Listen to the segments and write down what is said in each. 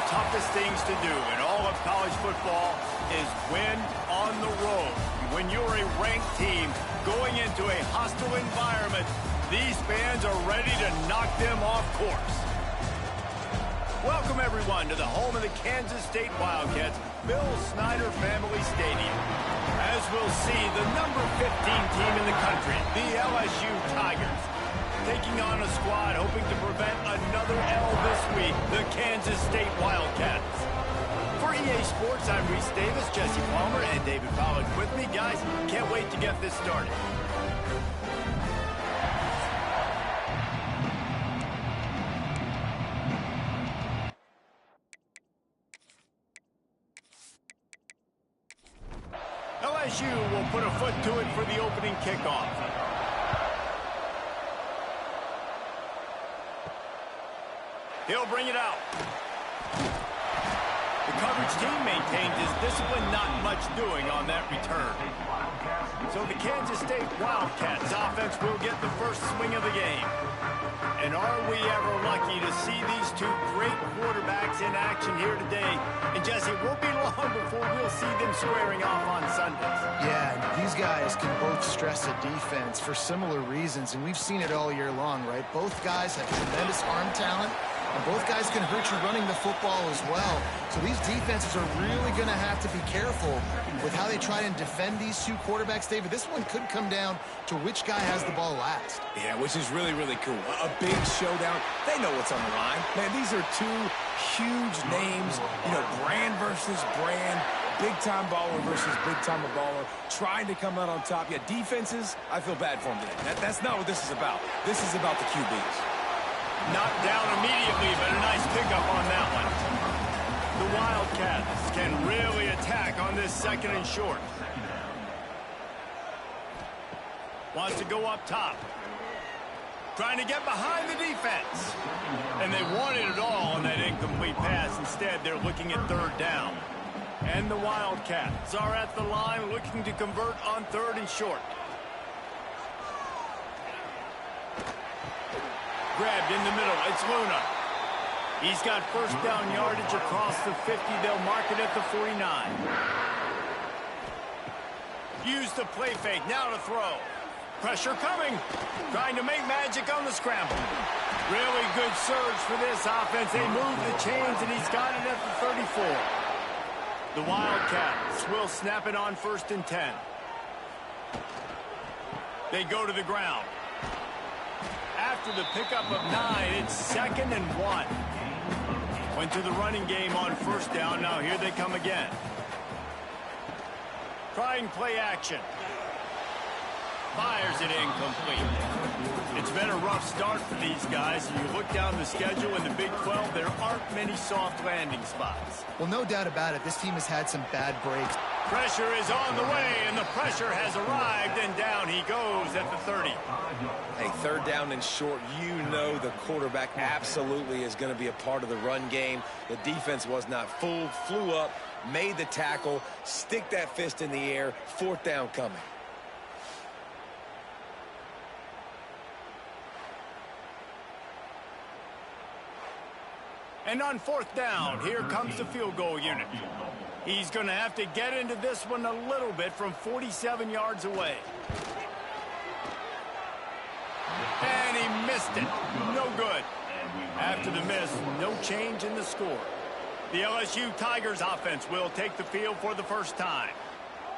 toughest things to do in all of college football is win on the road. When you're a ranked team going into a hostile environment, these fans are ready to knock them off course. Welcome, everyone, to the home of the Kansas State Wildcats, Bill Snyder Family Stadium. As we'll see, the number 15 team in the country, the LSU Tigers, taking on a squad hoping to prevent another L this week, the Kansas State Wildcats. For EA Sports, I'm Reese Davis, Jesse Palmer, and David Pollack with me. Guys, can't wait to get this started. LSU will put a foot to it for the opening kickoff. He'll bring it out. The coverage team maintained his discipline, not much doing on that return. So the Kansas State Wildcats offense will get the first swing of the game. And are we ever lucky to see these two great quarterbacks in action here today? And Jesse, it won't be long before we'll see them squaring off on Sundays. Yeah, these guys can both stress a defense for similar reasons, and we've seen it all year long, right? Both guys have tremendous arm talent, and both guys can hurt you running the football as well. So these defenses are really going to have to be careful with how they try and defend these two quarterbacks, David. This one could come down to which guy has the ball last. Yeah, which is really, really cool. A big showdown. They know what's on the line. Man, these are two huge names, you know, brand versus brand, big-time baller versus big-time baller, trying to come out on top. Yeah, defenses, I feel bad for them today. That's not what this is about. This is about the QBs. Knocked down immediately, but a nice pickup on that one. The Wildcats can really attack on this second and short. Wants to go up top. Trying to get behind the defense. And they wanted it all on that incomplete pass. Instead, they're looking at third down. And the Wildcats are at the line looking to convert on third and short. Grabbed in the middle. It's Luna. He's got first down yardage across the 50. They'll mark it at the 49. Use the play fake. Now to throw. Pressure coming. Trying to make magic on the scramble. Really good surge for this offense. They move the chains, and he's got it at the 34. The Wildcats will snap it on first and 10. They go to the ground. After the pickup of 9, it's 2nd and 1. Went to the running game on first down. Now here they come again. Trying play action. Fires it incomplete. It's been a rough start for these guys. And you look down the schedule in the Big 12, there aren't many soft landing spots. Well, no doubt about it. This team has had some bad breaks. Pressure is on the way, and the pressure has arrived, and down he goes at the 30. Hey, third down and short, you know the quarterback absolutely is going to be a part of the run game. The defense was not fooled, flew up, made the tackle, stick that fist in the air, fourth down coming. And on fourth down, here comes the field goal unit. He's going to have to get into this one a little bit from 47 yards away. And he missed it. No good. After the miss, no change in the score. The LSU Tigers offense will take the field for the first time.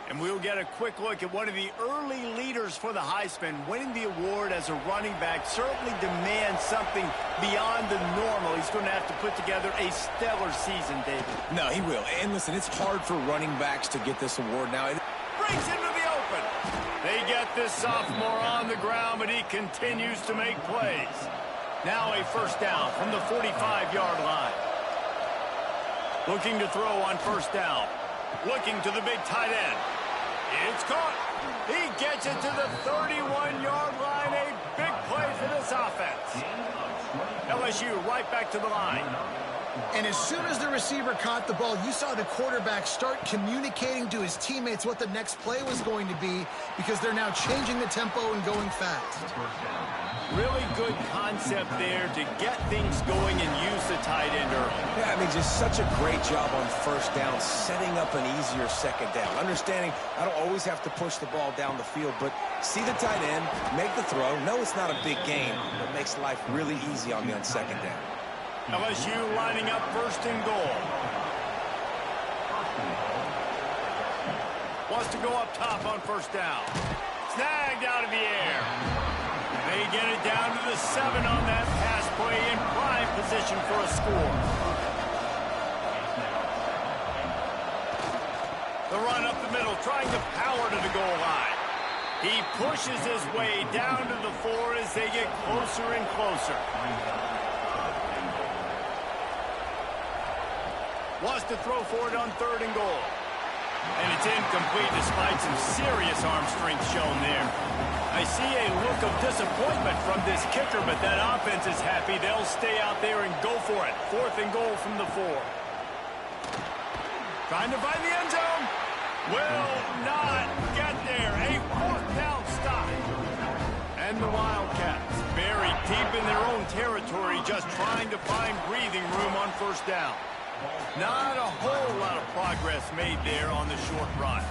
And we'll get a quick look at one of the early leaders for the Heisman. Winning the award as a running back certainly demands something beyond the normal. He's going to have to put together a stellar season, David. No, he will. And listen, it's hard for running backs to get this award now. Breaks into the open. They get this sophomore on the ground, but he continues to make plays. Now a first down from the 45-yard line. Looking to throw on first down. Looking to the big tight end. It's caught. He gets it to the 31-yard line. A big play for this offense. LSU right back to the line. And as soon as the receiver caught the ball, you saw the quarterback start communicating to his teammates what the next play was going to be, because they're now changing the tempo and going fast. Really good concept there to get things going and use the tight end early. Yeah, I mean, just such a great job on first down, setting up an easier second down. Understanding I don't always have to push the ball down the field, but see the tight end, make the throw. No, it's not a big gain, but makes life really easy on me on second down. LSU lining up first and goal. Wants to go up top on first down. Snagged out of the air. They get it down to the 7 on that pass play in prime position for a score. The run up the middle, trying to power to the goal line. He pushes his way down to the 4 as they get closer and closer. Wants to throw for it on 3rd and goal. And it's incomplete despite some serious arm strength shown there. I see a look of disappointment from this kicker, but that offense is happy. They'll stay out there and go for it. 4th and goal from the 4. Trying to find the end zone. Will not get there. A 4th down stop. And the Wildcats buried deep in their own territory, just trying to find breathing room on first down. Not a whole lot of progress made there on the short run.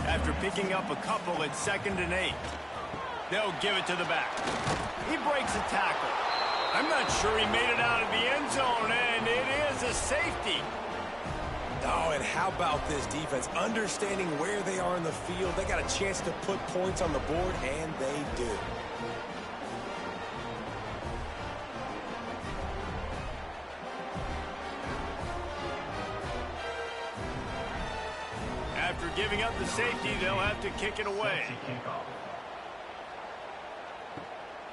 After picking up a couple at 2nd and 8, they'll give it to the back. He breaks a tackle. I'm not sure he made it out of the end zone, and it is a safety. Oh, and how about this defense? Understanding where they are in the field, they got a chance to put points on the board, and they do. After giving up the safety, they'll have to kick it away.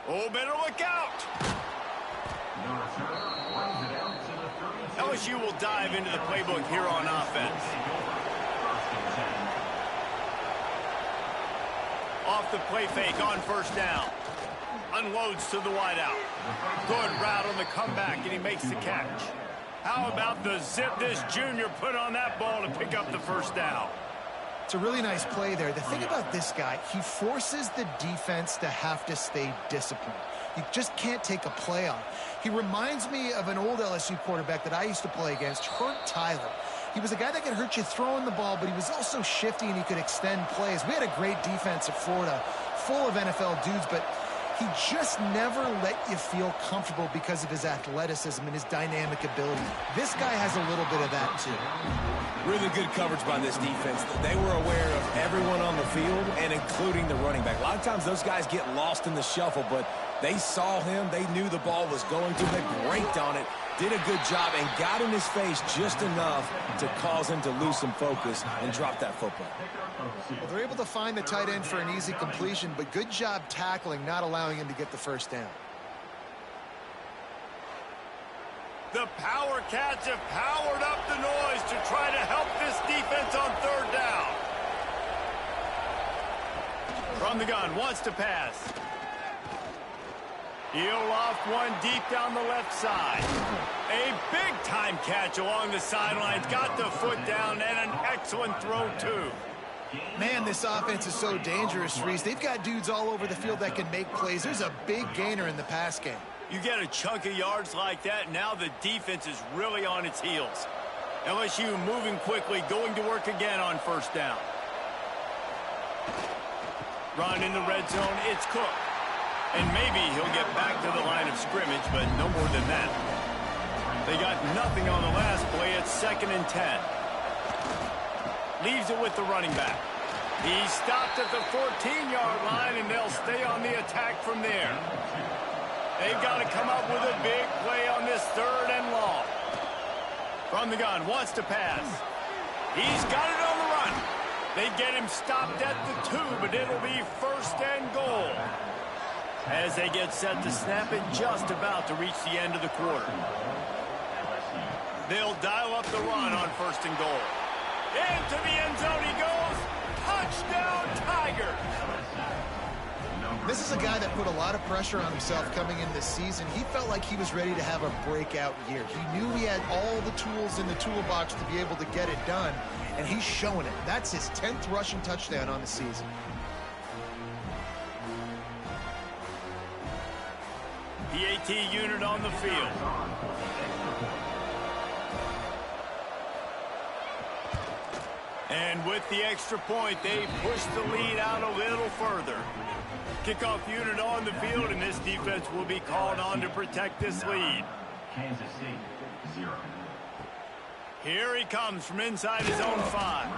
Oh, better look out! LSU will dive into the playbook here on offense. Off the play fake on first down. Unloads to the wideout. Good route on the comeback, and he makes the catch. How about the zip this junior put on that ball to pick up the first down? It's a really nice play there. The thing about this guy, he forces the defense to have to stay disciplined. You just can't take a play off. He reminds me of an old LSU quarterback that I used to play against, Hurt Tyler. He was a guy that could hurt you throwing the ball, but he was also shifty and he could extend plays. We had a great defense at Florida, full of NFL dudes, but he just never let you feel comfortable because of his athleticism and his dynamic ability. This guy has a little bit of that too. Really good coverage by this defense. They were aware of everyone on the field and including the running back. A lot of times those guys get lost in the shuffle, but they saw him. They knew the ball was going to. They braked on it, did a good job, and got in his face just enough to cause him to lose some focus and drop that football. Well, they're able to find the tight end for an easy completion, but good job tackling, not allowing him to get the first down. The Power Cats have powered up the noise to try to help this defense on 3rd down. From the gun, wants to pass. He'll loft one deep down the left side. A big-time catch along the sidelines. Got the foot down and an excellent throw, too. Man, this offense is so dangerous, Reese. They've got dudes all over the field that can make plays. There's a big gainer in the pass game. You get a chunk of yards like that, now the defense is really on its heels. LSU moving quickly, going to work again on first down. Run in the red zone, it's Cook. And maybe he'll get back to the line of scrimmage, but no more than that. They got nothing on the last play at 2nd and 10. Leaves it with the running back. He stopped at the 14-yard line, and they'll stay on the attack from there. They've got to come up with a big play on this 3rd and long. From the gun, wants to pass. He's got it on the run. They get him stopped at the 2, but it'll be 1st and goal. As they get set to snap it, just about to reach the end of the quarter. They'll dial up the run on 1st and goal. Into the end zone he goes. Touchdown, Tigers. This is a guy that put a lot of pressure on himself coming in this season. He felt like he was ready to have a breakout year. He knew he had all the tools in the toolbox to be able to get it done, and he's showing it. That's his 10th rushing touchdown on the season. The AT unit on the field. And with the extra point, they push the lead out a little further. Kickoff unit on the field, and this defense will be called on to protect this lead. Kansas City, 0. Here he comes from inside his own 5.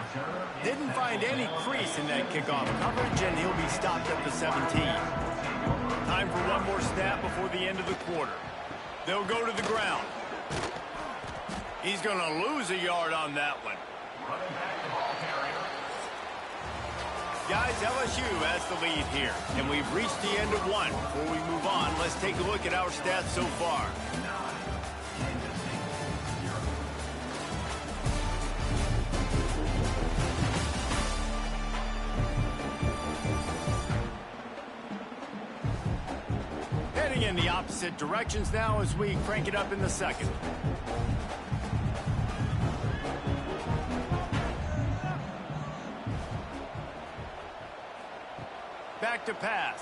Didn't find any crease in that kickoff coverage, and he'll be stopped at the 17. Time for one more snap before the end of the quarter. They'll go to the ground. He's going to lose a yard on that one. Guys, LSU has the lead here, and we've reached the end of one. Before we move on, let's take a look at our stats so far. Heading in the opposite directions now as we crank it up in the second. Back to pass.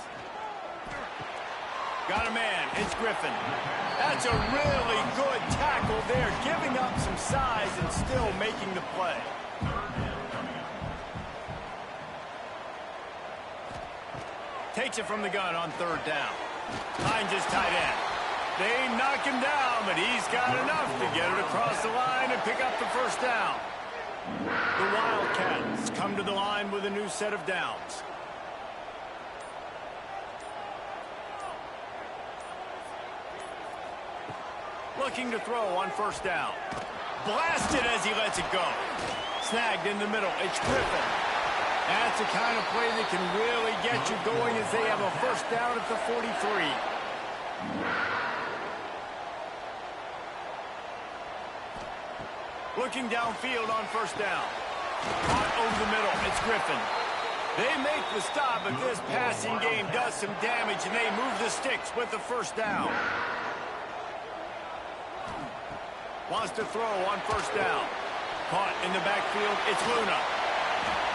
Got a man. It's Griffin. That's a really good tackle there, giving up some size and still making the play. Takes it from the gun on 3rd down. Finds his tight end. They knock him down, but he's got enough to get it across the line and pick up the 1st down. The Wildcats come to the line with a new set of downs. Looking to throw on 1st down. Blasted as he lets it go. Snagged in the middle. It's Griffin. That's the kind of play that can really get you going as they have a 1st down at the 43. Looking downfield on 1st down. Caught over the middle. It's Griffin. They make the stop, but this passing game does some damage, and they move the sticks with the 1st down. Wants to throw on 1st down. Caught in the backfield. It's Luna.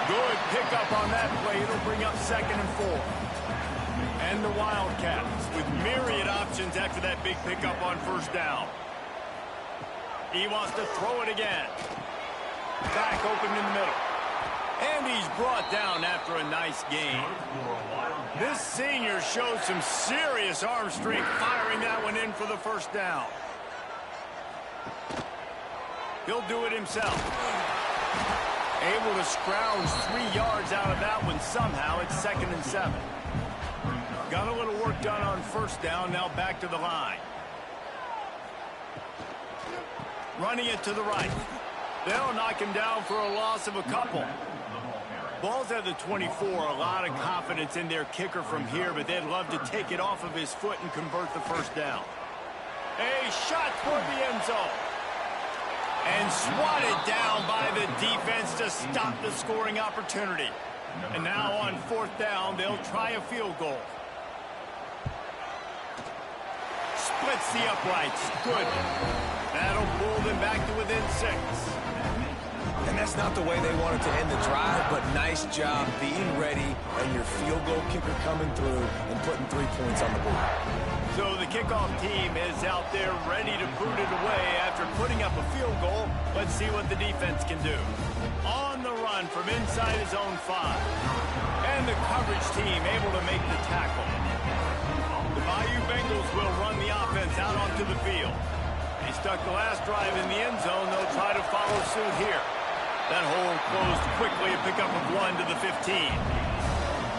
Good pickup on that play. It'll bring up 2nd and 4. And the Wildcats with myriad options after that big pickup on 1st down. He wants to throw it again. Back open in the middle. And he's brought down after a nice gain. This senior showed some serious arm strength firing that one in for the 1st down. He'll do it himself. Able to scrounge 3 yards out of that one somehow. It's 2nd and 7. Got a little work done on 1st down. Now back to the line. Running it to the right. They'll knock him down for a loss of a couple. Ball's at the 24. A lot of confidence in their kicker from here, but they'd love to take it off of his foot and convert the 1st down. A shot toward the end zone. And swatted down by the defense to stop the scoring opportunity. And now on 4th down, they'll try a field goal. Splits the uprights. Good. That'll pull them back to within 6. And that's not the way they wanted to end the drive, but nice job being ready and your field goal kicker coming through and putting 3 points on the board. So the kickoff team is out there ready to boot it away after putting up a field goal. Let's see what the defense can do. On the run from inside his own 5. And the coverage team able to make the tackle. The Bayou Bengals will run the offense out onto the field. They stuck the last drive in the end zone. They'll try to follow suit here. That hole closed quickly. A pickup of 1 to the 15.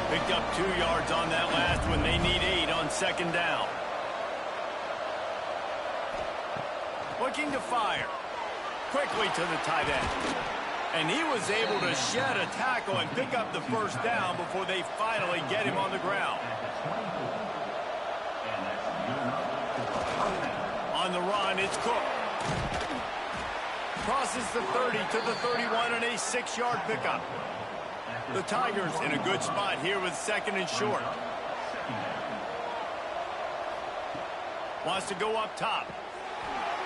Picked up 2 yards on that last one. They need 8 on 2nd down. Looking to fire. Quickly to the tight end. And he was able to shed a tackle and pick up the 1st down before they finally get him on the ground. On the run, it's Cook. Crosses the 30 to the 31 and a 6-yard pickup. The Tigers in a good spot here with 2nd and short. Wants to go up top.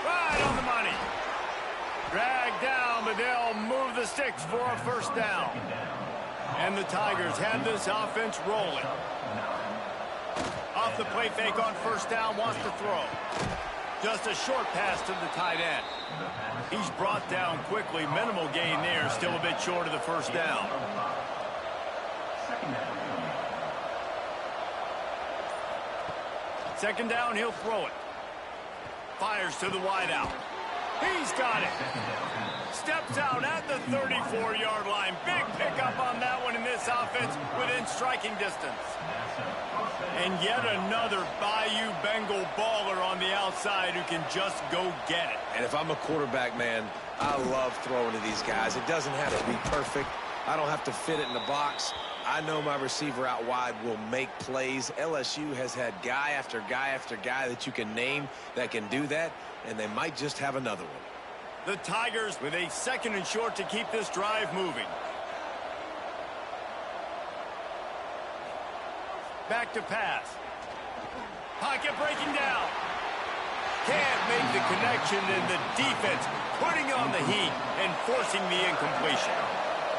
Right on the money. Dragged down, but they'll move the sticks for a 1st down. And the Tigers have this offense rolling. Off the play fake on 1st down, wants to throw. Just a short pass to the tight end. He's brought down quickly. Minimal gain there. Still a bit short of the first down. Second down, he'll throw it. Fires to the wideout. He's got it. Steps out at the 34-yard line. Big pickup on that one in this offense within striking distance. And yet another Bayou Bengal baller on the outside who can just go get it. And if I'm a quarterback, man, I love throwing to these guys. It doesn't have to be perfect. I don't have to fit it in the box. I know my receiver out wide will make plays. LSU has had guy after guy after guy that you can name that can do that, and they might just have another one. The Tigers with a second and short to keep this drive moving. Back to pass. Pocket breaking down. Can't make the connection, and the defense putting on the heat and forcing the incompletion.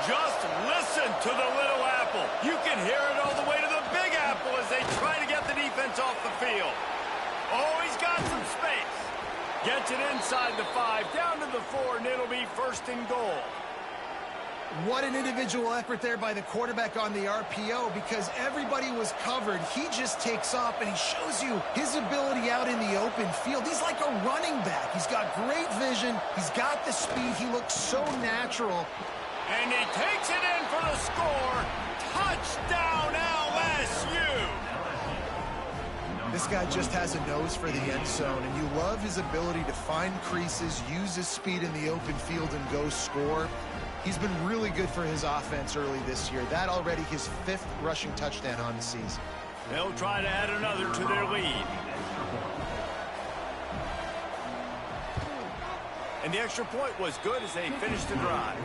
Just listen to the little apple. You can hear it all the way to the big apple as they try to get the defense off the field. Oh, he's got some space. Gets it inside the 5, down to the 4, and it'll be first and goal. What an individual effort there by the quarterback on the RPO, because everybody was covered. He just takes off, and he shows you his ability out in the open field. He's like a running back. He's got great vision. He's got the speed. He looks so natural. And he takes it in for the score. Touchdown, LSU! This guy just has a nose for the end zone, and you love his ability to find creases, use his speed in the open field, and go score. He's been really good for his offense early this year. That already his 5th rushing touchdown on the season. They'll try to add another to their lead. And the extra point was good as they finished the drive.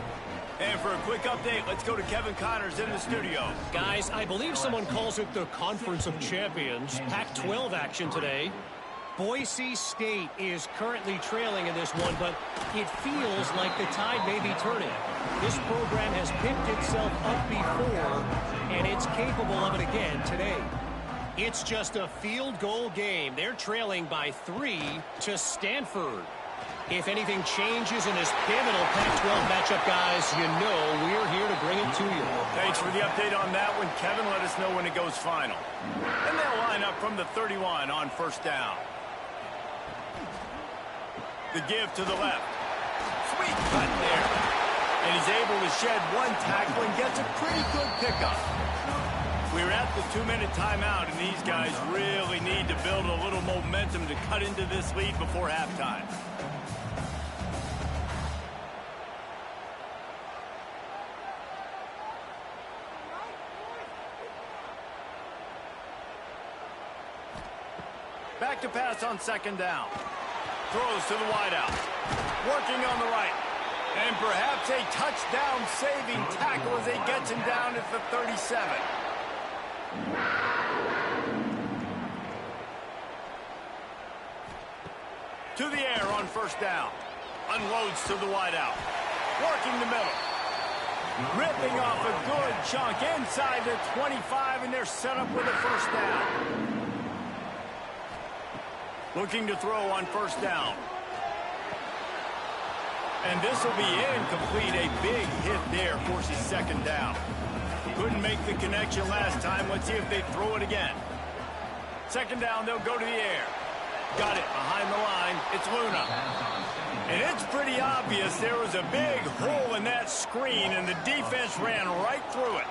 And for a quick update, let's go to Kevin Connors in the studio. Guys, I believe someone calls it the Conference of Champions. Pac-12 action today. Boise State is currently trailing in this one, but it feels like the tide may be turning. This program has picked itself up before, and it's capable of it again today. It's just a field goal game. They're trailing by 3 to Stanford. If anything changes in this pivotal Pac-12 matchup, guys, you know we're here to bring it to you. Thanks for the update on that one, Kevin. Let us know when it goes final. And they'll line up from the 31 on first down. The give to the left. Sweet cut there. And he's able to shed one tackle and gets a pretty good pickup. We're at the 2-minute timeout, and these guys really need to build a little momentum to cut into this lead before halftime. Back to pass on second down. Throws to the wideout. Working on the right. And perhaps a touchdown-saving tackle as he gets him down at the 37. To the air on first down. Unloads to the wideout. Working the middle. Ripping off a good chunk inside the 25, and they're set up with a first down. Looking to throw on first down. And this will be incomplete. A big hit there forces second down. Couldn't make the connection last time. Let's see if they throw it again. Second down, they'll go to the air. Got it behind the line. It's Luna. And it's pretty obvious there was a big hole in that screen, and the defense ran right through it.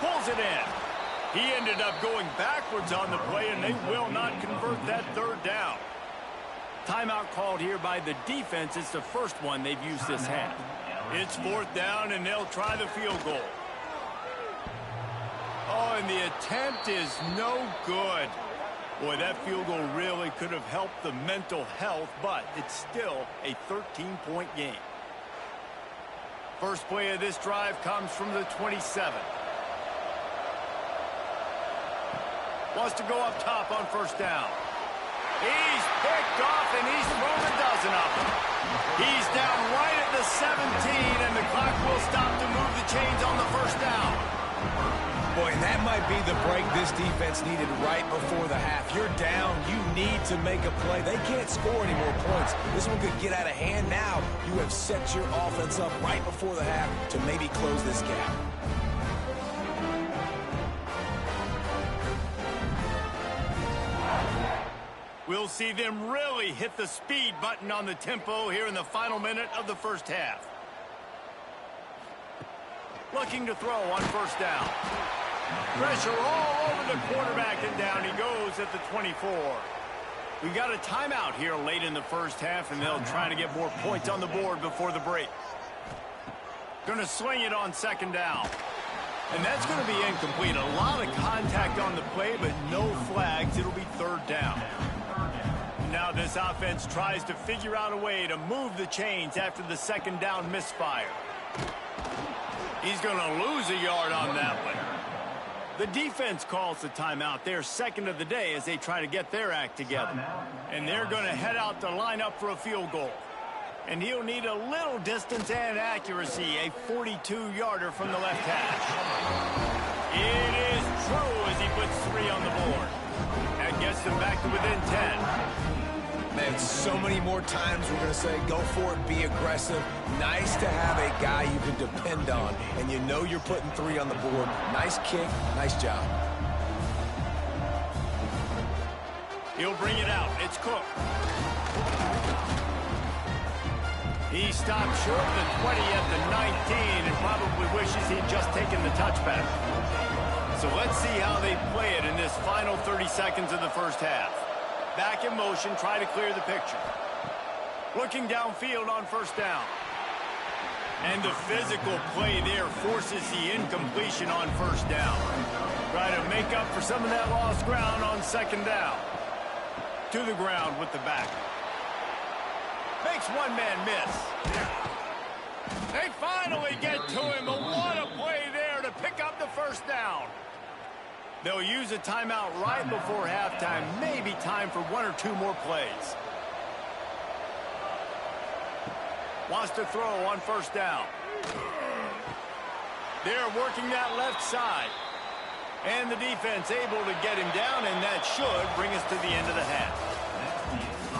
Pulls it in. He ended up going backwards on the play, and they will not convert that third down. Timeout called here by the defense. It's the first one they've used this half. It's fourth down, and they'll try the field goal. Oh, and the attempt is no good. Boy, that field goal really could have helped the mental health, but it's still a 13-point game. First play of this drive comes from the 27. Wants to go up top on first down. He's picked off, and he's thrown a dozen of them. He's down right at the 17, and the clock will stop to move the chains on the first down. Boy, and that might be the break this defense needed right before the half. You're down. You need to make a play. They can't score any more points. This one could get out of hand now. You have set your offense up right before the half to maybe close this gap. We'll see them really hit the speed button on the tempo here in the final minute of the first half. Looking to throw on first down. Pressure all over the quarterback, and down he goes at the 24. We got a timeout here late in the first half, and they'll try to get more points on the board before the break. Going to swing it on second down. And that's going to be incomplete. A lot of contact on the play, but no flags. It'll be third down. Now this offense tries to figure out a way to move the chains after the second down misfire. He's going to lose a yard on that one. The defense calls the timeout. They're second of the day as they try to get their act together. And they're going to head out to line up for a field goal. And he'll need a little distance and accuracy, a 42-yarder from the left hash. It is true as he puts 3 on the board. That gets them back to within 10. Man, so many more times we're going to say, go for it, be aggressive. Nice to have a guy you can depend on, and you know you're putting 3 on the board. Nice kick, nice job. He'll bring it out. It's Cook. He stopped short of the 20 at the 19 and probably wishes he'd just taken the touchback. So let's see how they play it in this final 30 seconds of the first half. Back in motion, try to clear the picture. Looking downfield on first down. And the physical play there forces the incompletion on first down. Try to make up for some of that lost ground on second down. To the ground with the back. Makes one man miss. They finally get to him, but what a play there to pick up the first down. They'll use a timeout right before halftime. Maybe time for 1 or 2 more plays. Wants to throw on first down. They're working that left side. And the defense able to get him down, and that should bring us to the end of the half.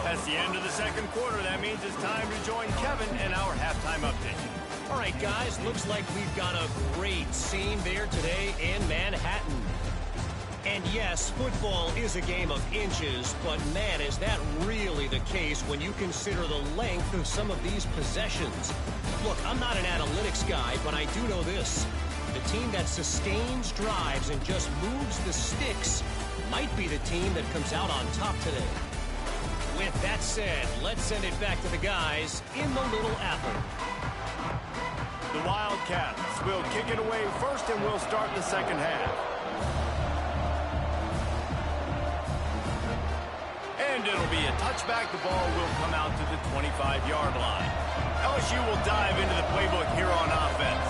That's the end of the second quarter. That means it's time to join Kevin and our halftime update. All right, guys, looks like we've got a great scene there today in Manhattan. And yes, football is a game of inches, but man, is that really the case when you consider the length of some of these possessions. Look, I'm not an analytics guy, but I do know this. The team that sustains drives and just moves the sticks might be the team that comes out on top today. With that said, let's send it back to the guys in the Little Apple. The Wildcats will kick it away first, and we'll start the second half. And it'll be a touchback. The ball will come out to the 25-yard line. LSU will dive into the playbook here on offense.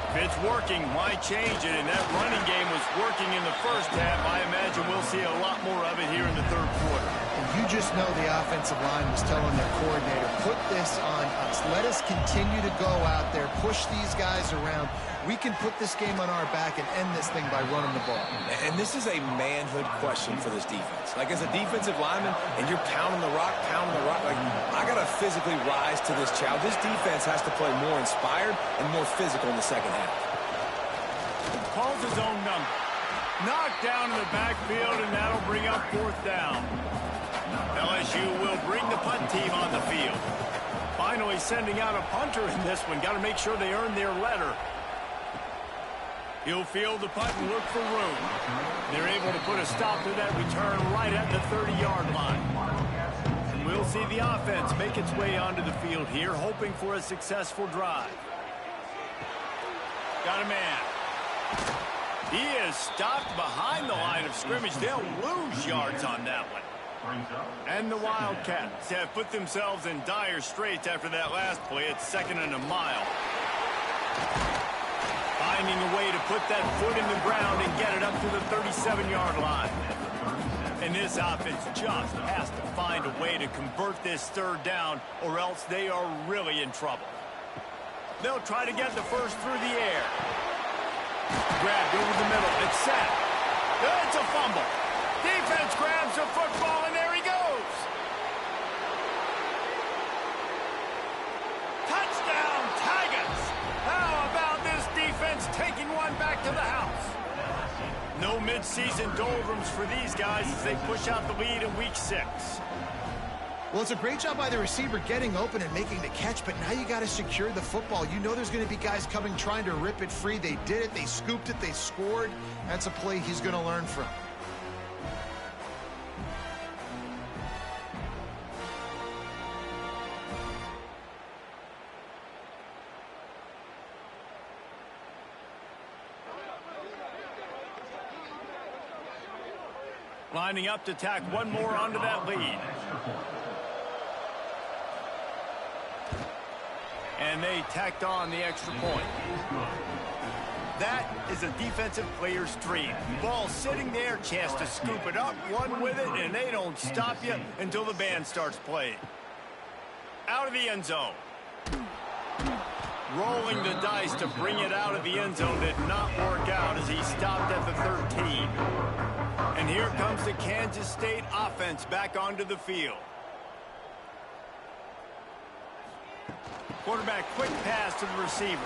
If it's working, why change it? And that running game was working in the first half. I imagine we'll see a lot more of it here in the third quarter. And you just know the offensive line was telling their coordinator, put this on us. Let us continue to go out there, push these guys around. We can put this game on our back and end this thing by running the ball. And this is a manhood question for this defense. Like, as a defensive lineman, and you're pounding the rock, like, I got to physically rise to this challenge. This defense has to play more inspired and more physical in the second half. Calls his own number. Knocked down in the backfield, and that'll bring up fourth down. LSU will bring the punt team on the field. Finally sending out a punter in this one. Got to make sure they earn their letter. He'll field the punt and look for room. They're able to put a stop to that return right at the 30-yard line. And we'll see the offense make its way onto the field here, hoping for a successful drive. Got a man. He is stopped behind the line of scrimmage. They'll lose yards on that one. And the Wildcats have put themselves in dire straits after that last play. It's 2nd and a mile. Finding a way to put that foot in the ground and get it up to the 37-yard line. And this offense just has to find a way to convert this third down, or else they are really in trouble. They'll try to get the first through the air. Grabbed over the middle. It's set. It's a fumble. Defense grabs the football, and there he goes. Touchdown, Tigers. How about this defense taking one back to the house? No midseason doldrums for these guys as they push out the lead in week 6. Well, it's a great job by the receiver getting open and making the catch, but now you got to secure the football. You know there's going to be guys coming trying to rip it free. They did it. They scooped it. They scored. That's a play he's going to learn from. Lining up to tack one more onto that lead. And they tacked on the extra point. That is a defensive player's dream. Ball sitting there, chance to scoop it up, run with it, and they don't stop you until the band starts playing. Out of the end zone. Rolling the dice to bring it out of the end zone did not work out as he stopped at the 13. And here comes the Kansas State offense back onto the field. Quarterback quick pass to the receiver.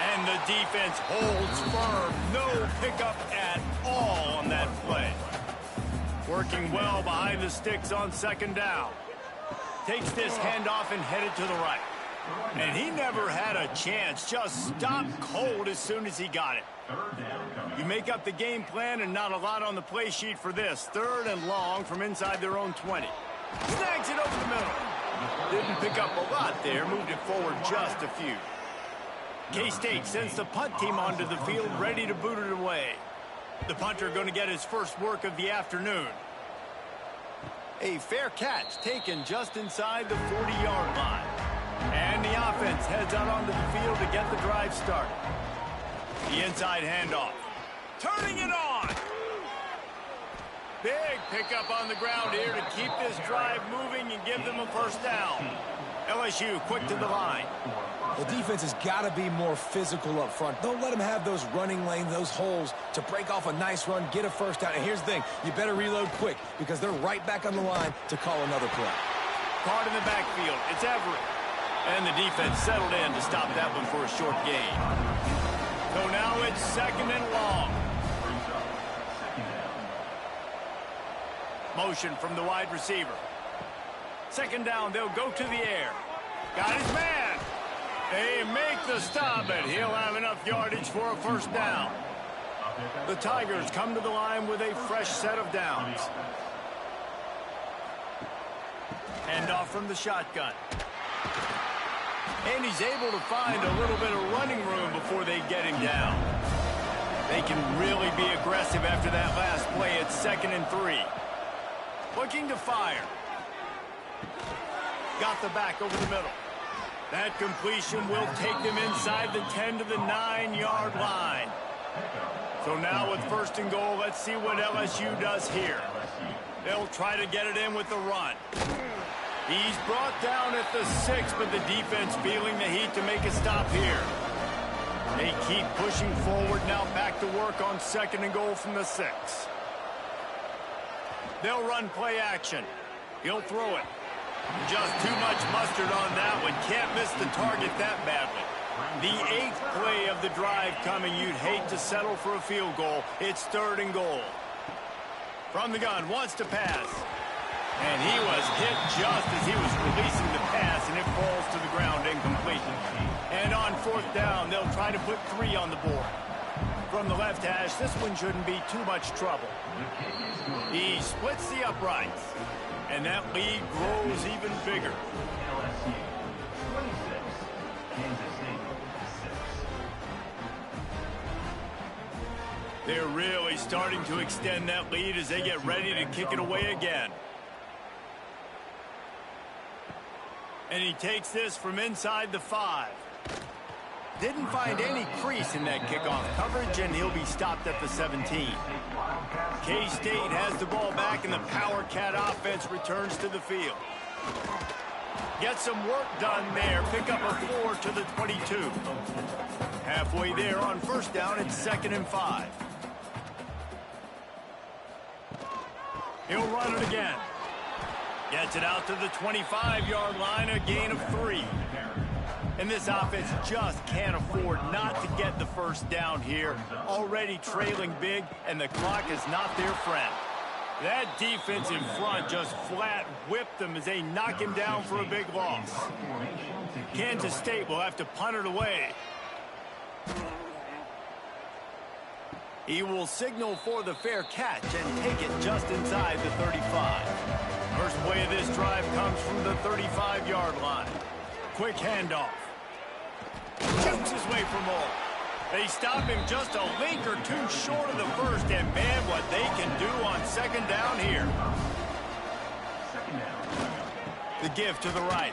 And the defense holds firm. No pickup at all on that play. Working well behind the sticks on second down. Takes this handoff and headed to the right. And he never had a chance. Just stopped cold as soon as he got it. You make up the game plan and not a lot on the play sheet for this. 3rd and long from inside their own 20. Snags it over the middle. Didn't pick up a lot there. Moved it forward just a few. K-State sends the punt team onto the field, ready to boot it away. The punter going to get his first work of the afternoon. A fair catch taken just inside the 40-yard line. And the offense heads out onto the field to get the drive started. The inside handoff. Turning it on. Big pickup on the ground here to keep this drive moving and give them a first down. LSU quick to the line. The defense has got to be more physical up front. Don't let them have those running lanes, those holes to break off a nice run, get a first down. And here's the thing, you better reload quick because they're right back on the line to call another play. Caught in the backfield. It's Everett. And the defense settled in to stop that one for a short gain. So now it's 2nd and long. Motion from the wide receiver. 2nd down, they'll go to the air. Got his man. They make the stop, but he'll have enough yardage for a first down. The Tigers come to the line with a fresh set of downs. Handoff from the shotgun. And he's able to find a little bit of running room before they get him down. They can really be aggressive after that last play. It's 2nd and 3. Looking to fire. Got the back over the middle. That completion will take them inside the 10 to the 9-yard line. So now with 1st and goal, let's see what LSU does here. They'll try to get it in with the run. He's brought down at the 6, but the defense feeling the heat to make a stop here. They keep pushing forward now, back to work on 2nd and goal from the 6. They'll run play action. He'll throw it. Just too much mustard on that one. Can't miss the target that badly. The 8th play of the drive coming. You'd hate to settle for a field goal. It's 3rd and goal. From the gun, wants to pass. And he was hit just as he was releasing the pass, and it falls to the ground incomplete. And on 4th down, they'll try to put 3 on the board. From the left hash, this one shouldn't be too much trouble. He splits the uprights, and that lead grows even bigger. They're really starting to extend that lead as they get ready to kick it away again. And he takes this from inside the 5. Didn't find any crease in that kickoff coverage, and he'll be stopped at the 17. K-State has the ball back, and the Power Cat offense returns to the field. Get some work done there. Pick up a 4 to the 22. Halfway there on first down, it's 2nd and 5. He'll run it again. Gets it out to the 25-yard line, a gain of 3. And this offense just can't afford not to get the first down here. Already trailing big, and the clock is not their friend. That defense in front just flat whipped them as they knock him down for a big loss. Kansas State will have to punt it away. He will signal for the fair catch and take it just inside the 35. First play of this drive comes from the 35-yard line. Quick handoff. Shoots his way for more. They stop him just a link or two short of the first, and man, what they can do on 2nd down here. The give to the right.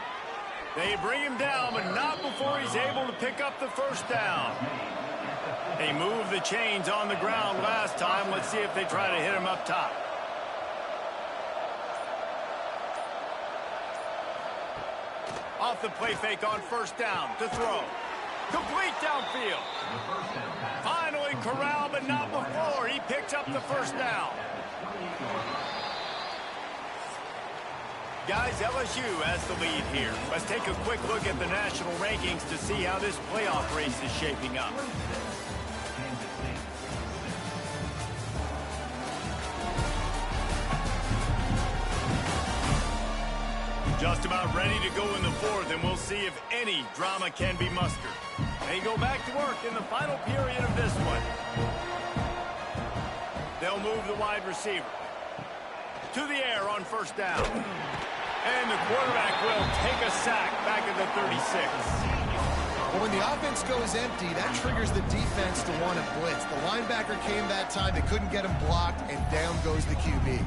They bring him down, but not before he's able to pick up the first down. They moved the chains on the ground last time. Let's see if they try to hit him up top. Off the play fake on first down to throw. Complete downfield. Finally corralled, but not before. He picks up the first down. Guys, LSU has the lead here. Let's take a quick look at the national rankings to see how this playoff race is shaping up. Just about ready to go in the 4th, and we'll see if any drama can be mustered. They go back to work in the final period of this one. They'll move the wide receiver to the air on first down. And the quarterback will take a sack back at the 36. Well, when the offense goes empty, that triggers the defense to want to blitz. The linebacker came that time. They couldn't get him blocked, and down goes the QB.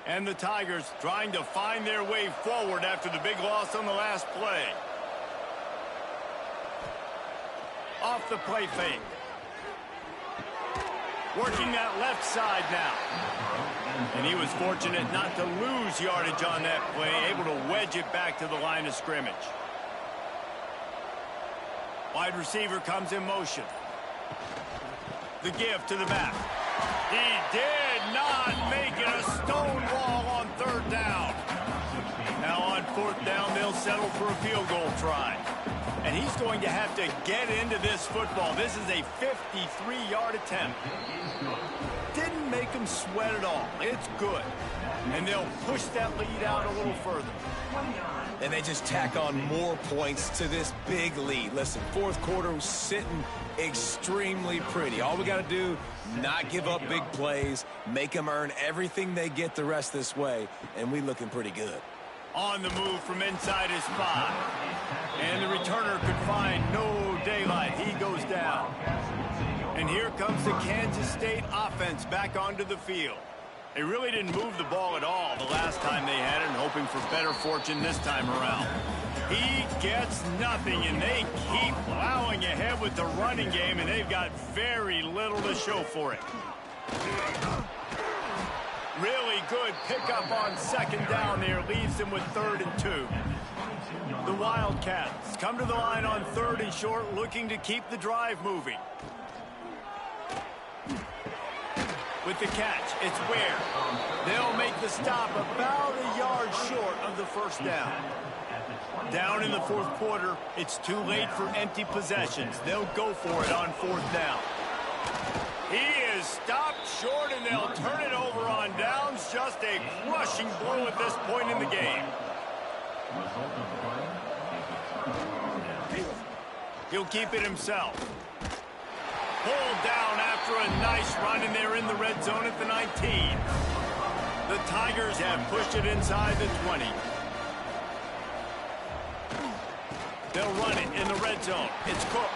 And the Tigers trying to find their way forward after the big loss on the last play. Off the play fake. Working that left side now. And he was fortunate not to lose yardage on that play, able to wedge it back to the line of scrimmage. Wide receiver comes in motion. The give to the back. He did not make it a stone wall on 3rd down. Now on 4th down, they'll settle for a field goal try. And he's going to have to get into this football. This is a 53-yard attempt. Didn't make him sweat at all. It's good. And they'll push that lead out a little further. And they just tack on more points to this big lead. Listen, 4th quarter was sitting extremely pretty. All we got to do, not give up big plays, make them earn everything they get the rest this way, and we looking pretty good. On the move from inside his 5. And the returner could find no daylight. He goes down. And here comes the Kansas State offense back onto the field. They really didn't move the ball at all the last time they had it, and hoping for better fortune this time around. He gets nothing, and they keep plowing ahead with the running game, and they've got very little to show for it. Really good pickup on 2nd down there. Leaves them with 3rd and 2. The Wildcats come to the line on 3rd and short, looking to keep the drive moving. With the catch, it's Ware. They'll make the stop about a yard short of the first down. Down in the 4th quarter, it's too late for empty possessions. They'll go for it on 4th down. He is stopped short, and they'll turn it over on downs. Just a crushing blow at this point in the game. He'll keep it himself. Pulled down after a nice run, and they're in the red zone at the 19. The Tigers have pushed it inside the 20. They'll run it in the red zone. It's Cook.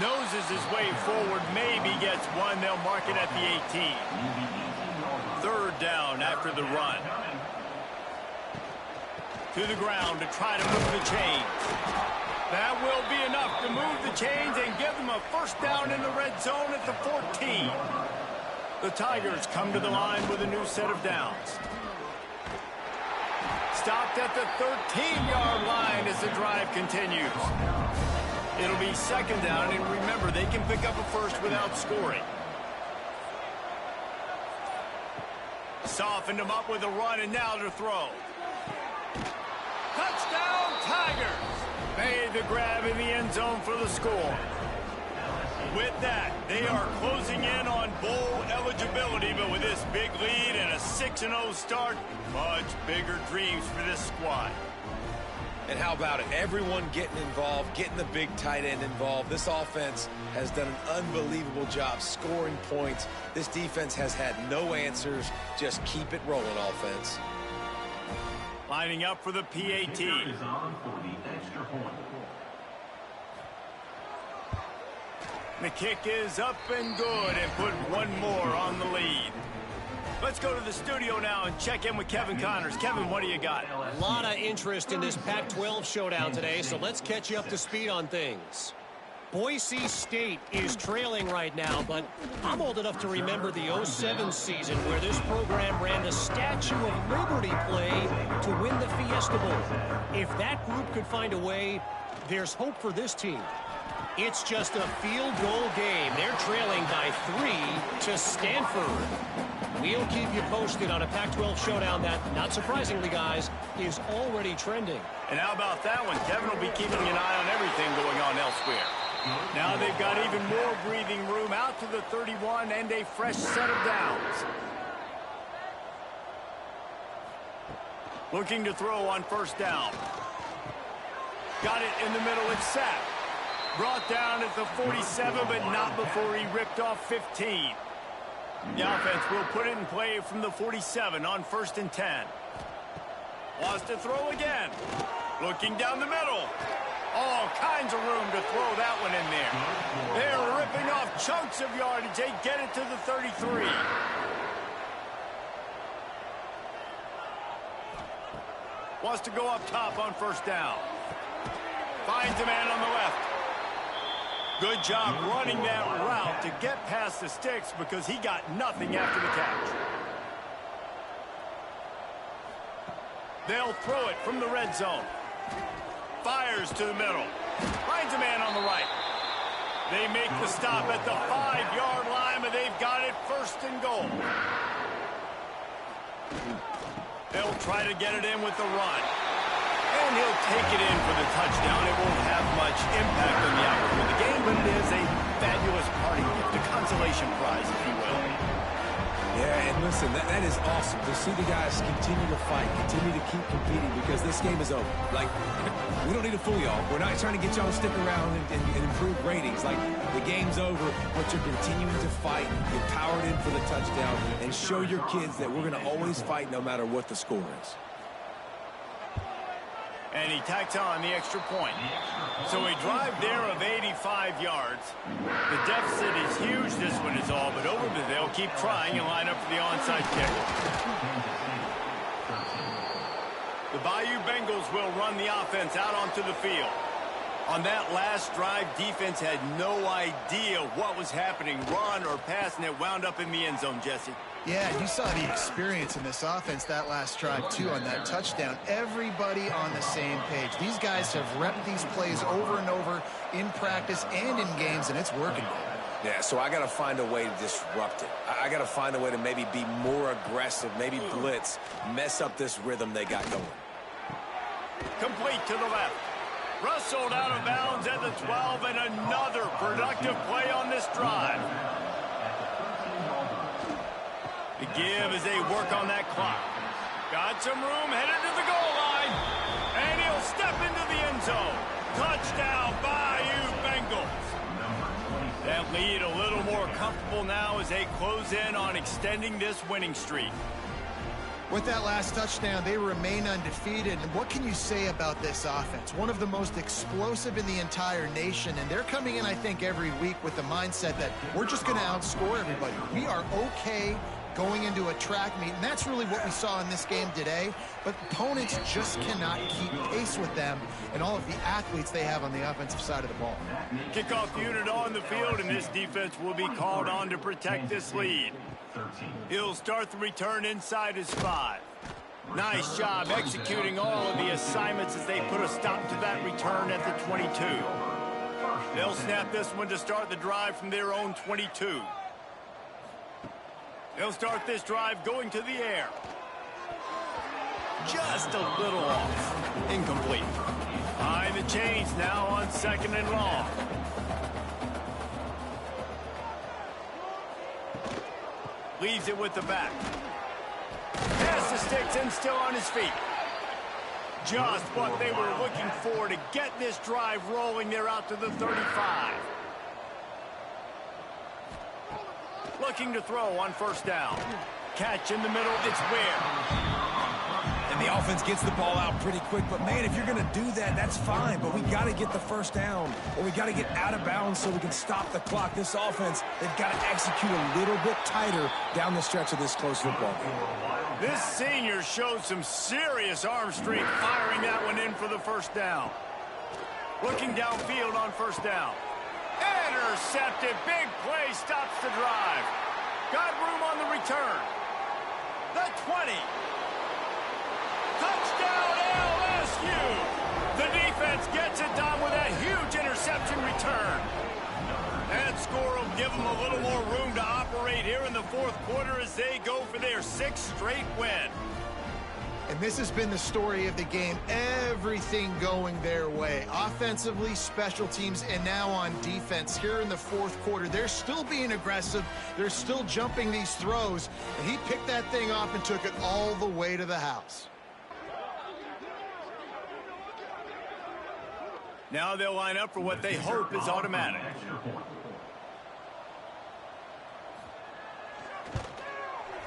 Noses his way forward, maybe gets one. They'll mark it at the 18. 3rd down after the run. To the ground to try to move the chains. That will be enough to move the chains and give them a first down in the red zone at the 14. The Tigers come to the line with a new set of downs. Stopped at the 13-yard line as the drive continues. It'll be second down, and remember, they can pick up a first without scoring. Softened him up with a run, and now to throw. Touchdown, Tigers! Made the grab in the end zone for the score. With that, they are closing in on bowl eligibility, but with this big lead and a 6-0 start, much bigger dreams for this squad. And how about it? Everyone getting involved, getting the big tight end involved. This offense has done an unbelievable job scoring points. This defense has had no answers. Just keep it rolling, offense. Lining up for the PAT. Is on for the extra point. The kick is up and good, and put one more on the lead. Let's go to the studio now and check in with Kevin Connors. Kevin, what do you got? A lot of interest in this Pac-12 showdown today, so let's catch you up to speed on things. Boise State is trailing right now, but I'm old enough to remember the 07 season where this program ran the Statue of Liberty play to win the Fiesta Bowl. If that group could find a way, there's hope for this team. It's just a field goal game. They're trailing by 3 to Stanford. We'll keep you posted on a Pac-12 showdown that, not surprisingly, guys, is already trending. And how about that one? Kevin will be keeping an eye on everything going on elsewhere. Now they've got even more breathing room out to the 31 and a fresh set of downs. Looking to throw on first down. Got it in the middle. It's sacked. Brought down at the 47, but not before he ripped off 15. The offense will put it in play from the 47 on 1st and 10. Wants to throw again. Looking down the middle. All kinds of room to throw that one in there. They're ripping off chunks of yardage. They get it to the 33. Wants to go up top on first down. Finds a man on the left. Good job running that route to get past the sticks because he got nothing after the catch. They'll throw it from the red zone. Fires to the middle. Finds a man on the right. They make the stop at the 5-yard line, but they've got it 1st and goal. They'll try to get it in with the run. And he'll take it in for the touchdown. It won't have much impact on the outcome of the game, but it is a fabulous party gift, a consolation prize, if you will. Yeah, and listen, that is awesome to see the guys continue to fight, continue to keep competing, because this game is over. Like, we don't need to fool y'all. We're not trying to get y'all to stick around and improve ratings. Like, the game's over, but you're continuing to fight. You're powered in for the touchdown, and show your kids that we're going to always fight no matter what the score is. And he tacks on the extra point. So a drive there of 85 yards. The deficit is huge, this one is all, but over the they'll keep trying and line up for the onside kick. The Bayou Bengals will run the offense out onto the field. On that last drive, defense had no idea what was happening, run or pass, and it wound up in the end zone, Jesse. Yeah, you saw the experience in this offense that last drive, too, on that touchdown. Everybody on the same page. These guys have repped these plays over and over in practice and in games, and it's working. Yeah, so I got to find a way to disrupt it. I got to find a way to maybe be more aggressive, maybe blitz, mess up this rhythm they got going. Complete to the left. Rustled out of bounds at the 12, and another productive play on this drive. The give as they work on that clock. Got some room, headed to the goal line. And he'll step into the end zone. Touchdown, Bayou Bengals. That lead a little more comfortable now as they close in on extending this winning streak. With that last touchdown, they remain undefeated. And what can you say about this offense? One of the most explosive in the entire nation. And they're coming in, I think, every week with the mindset that we're just going to outscore everybody. We are okay going into a track meet, and that's really what we saw in this game today. But opponents just cannot keep pace with them and all of the athletes they have on the offensive side of the ball. Kickoff unit on the field, and this defense will be called on to protect this lead. He'll start the return inside his 5. Nice job executing all of the assignments as they put a stop to that return at the 22. They'll snap this one to start the drive from their own 22. They'll start this drive going to the air. Just a little off. Incomplete. Behind the chains now on 2nd and long. Leaves it with the back. Pass the sticks and still on his feet. Just what they were looking for to get this drive rolling. They're out to the 35. Looking to throw on 1st down. Catch in the middle, it's Ware. And the offense gets the ball out pretty quick. But, man, if you're going to do that, that's fine. But we got to get the 1st down, or we got to get out of bounds so we can stop the clock. This offense, they've got to execute a little bit tighter down the stretch of this close football game. This senior showed some serious arm strength firing that one in for the 1st down. Looking downfield on 1st down. Intercepted. Big play stops the drive. Got room on the return. The 20. Touchdown LSU. The defense gets it done with a huge interception return. That score will give them a little more room to operate here in the 4th quarter as they go for their 6th straight win. And this has been the story of the game. Everything going their way. Offensively, special teams, and now on defense here in the 4th quarter. They're still being aggressive. They're still jumping these throws. And he picked that thing off and took it all the way to the house. Now they'll line up for what they hope is automatic.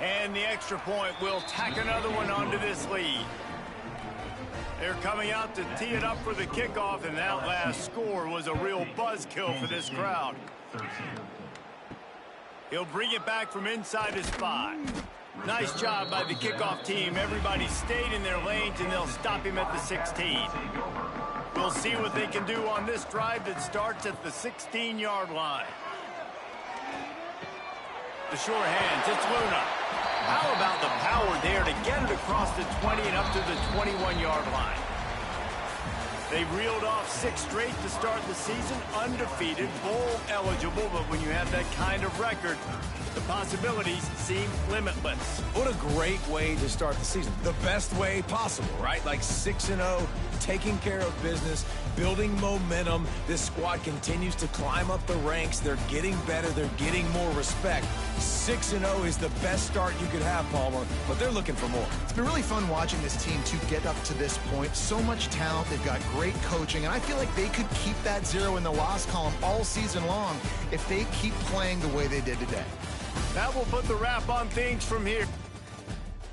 And the extra point will tack another one onto this lead. They're coming out to tee it up for the kickoff, and that last score was a real buzzkill for this crowd. He'll bring it back from inside his 5. Nice job by the kickoff team. Everybody stayed in their lanes, and they'll stop him at the 16. We'll see what they can do on this drive that starts at the 16-yard line. The sure hands, it's Luna. How about the power there to get it across the 20 and up to the 21-yard line? They reeled off 6 straight to start the season, undefeated, bowl eligible, but when you have that kind of record, the possibilities seem limitless. What a great way to start the season. The best way possible, right? Like 6-0, taking care of business, building momentum. This squad continues to climb up the ranks. They're getting better. They're getting more respect. 6-0 is the best start you could have, Palmer, but they're looking for more. It's been really fun watching this team to get up to this point. So much talent. They've got great coaching, and I feel like they could keep that 0 in the loss column all season long if they keep playing the way they did today. That will put the wrap on things from here.